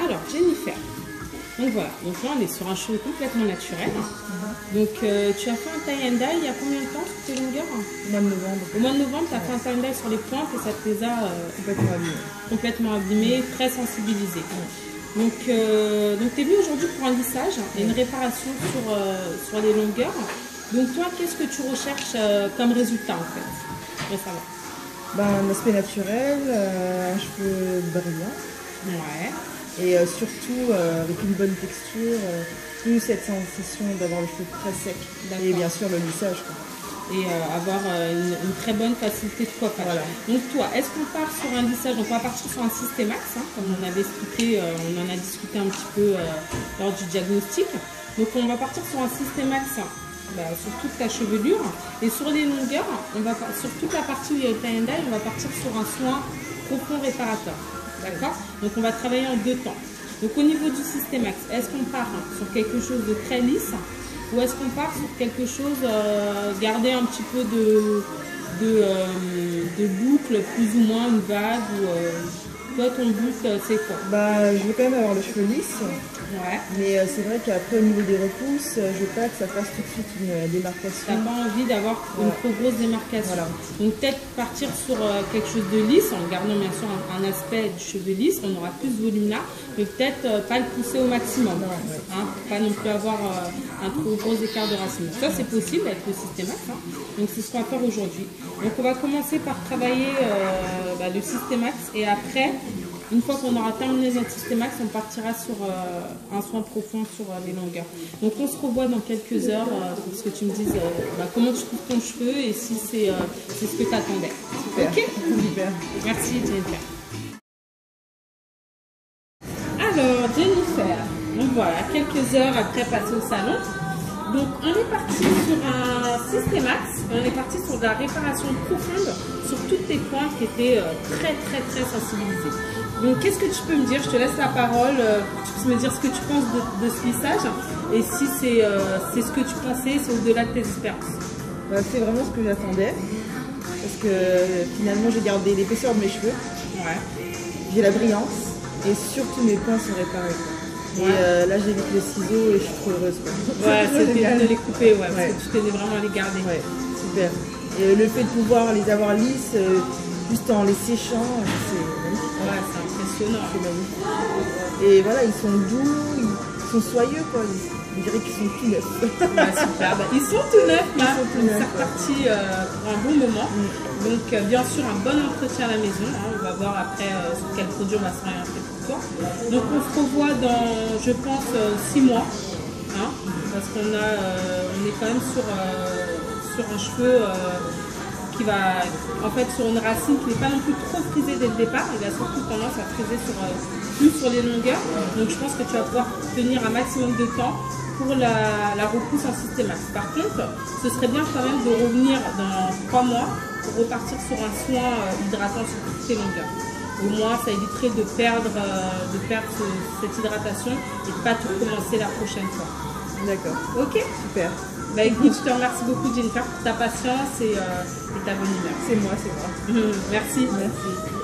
Alors, Jennifer. Donc voilà, donc là on est sur un cheveu complètement naturel. Donc tu as fait un tie and dye il y a combien de temps sur tes longueurs? Au mois de novembre. Au mois de novembre, tu as fait un tie and dye sur les pointes et ça te les a complètement abîmés, très sensibilisés. Donc tu es venu aujourd'hui pour un lissage et une réparation sur les longueurs. Donc toi, qu'est-ce que tu recherches comme résultat en fait? Je voudrais savoir. Un aspect naturel, un cheveu brillant. Ouais. Et surtout avec une bonne texture, plus cette sensation d'avoir le cheveu très sec. Et bien sûr le lissage. Quoi. Et avoir une très bonne facilité de coiffage. Voilà. Donc toi, est-ce qu'on part sur un lissage? Donc on va partir sur un Systemax, comme on avait expliqué, on en a discuté un petit peu lors du diagnostic. Donc on va partir sur un Systemax sur toute ta chevelure. Et sur les longueurs, sur toute la partie où il y a le tie and dye, on va partir sur un soin profond réparateur. D'accord? Donc on va travailler en 2 temps. Donc au niveau du Systemax, est-ce qu'on part sur quelque chose de très lisse ou est-ce qu'on part sur quelque chose, garder un petit peu de boucle, plus ou moins une vague ou toi ton but c'est quoi? Je veux quand même avoir le cheveu lisse. Ouais. Mais c'est vrai qu'après au niveau des repousses, je veux pas que ça fasse tout de suite une démarcation. T'as pas envie d'avoir une trop grosse démarcation. Voilà. Donc peut-être partir sur quelque chose de lisse, en gardant bien sûr un aspect du cheveu lisse, on aura plus de volume là, mais peut-être pas le pousser au maximum. Hein, pas non plus avoir un trop gros écart de racine. Ça c'est possible avec le Systemax. Donc c'est ce qu'on va faire aujourd'hui. Donc on va commencer par travailler le Systemax et après, une fois qu'on aura terminé notre Systemax, on partira sur un soin profond sur les longueurs. Donc on se revoit dans quelques heures pour ce que tu me dises comment tu trouves ton cheveu et si c'est ce que tu attendais. Super. Ok. Super. Merci Jennifer. Alors Jennifer, donc voilà, quelques heures après passer au salon. Donc on est parti sur un Systemax, on est parti sur de la réparation profonde sur toutes tes pointes qui étaient très sensibilisées. Donc qu'est-ce que tu peux me dire? Je te laisse la parole, tu peux me dire ce que tu penses de ce lissage et si c'est ce que tu pensais, c'est au-delà de tes espérances. C'est vraiment ce que j'attendais parce que finalement j'ai gardé l'épaisseur de mes cheveux, j'ai la brillance et surtout mes points sont réparés. Et là j'évite les ciseaux et je suis trop heureuse. Ouais, c'est bien de les couper, parce que tu tenais vraiment à les garder. Ouais, super. Et le fait de pouvoir les avoir lisses, juste en les séchant, c'est magnifique. Ouais, c'est impressionnant. C'est magnifique. Et voilà, ils sont doux, ils sont soyeux quoi. On dirait qu'ils sont tout neufs. Ouais, super. Ils sont tout neufs, là. Ils sont repartis pour un bon moment. Donc, bien sûr, un bon entretien à la maison. On va voir après sur quel produit on va s'orienter pour toi. Donc, on se revoit dans, je pense, 6 mois. Parce qu'on est quand même sur un cheveu qui va, en fait, sur une racine qui n'est pas non plus trop frisée dès le départ. Il a surtout tendance à friser plus sur les longueurs. Donc, je pense que tu vas pouvoir tenir un maximum de temps pour la repousse en Systemax. Par contre, ce serait bien quand même de revenir dans 3 mois pour repartir sur un soin hydratant sur toutes tes longueurs. Au moins, ça éviterait de perdre cette hydratation et de ne pas tout recommencer la prochaine fois. D'accord. Ok. Super. Écoute, je te remercie beaucoup Jennifer pour ta patience et ta bonne humeur. C'est moi. Merci. Merci.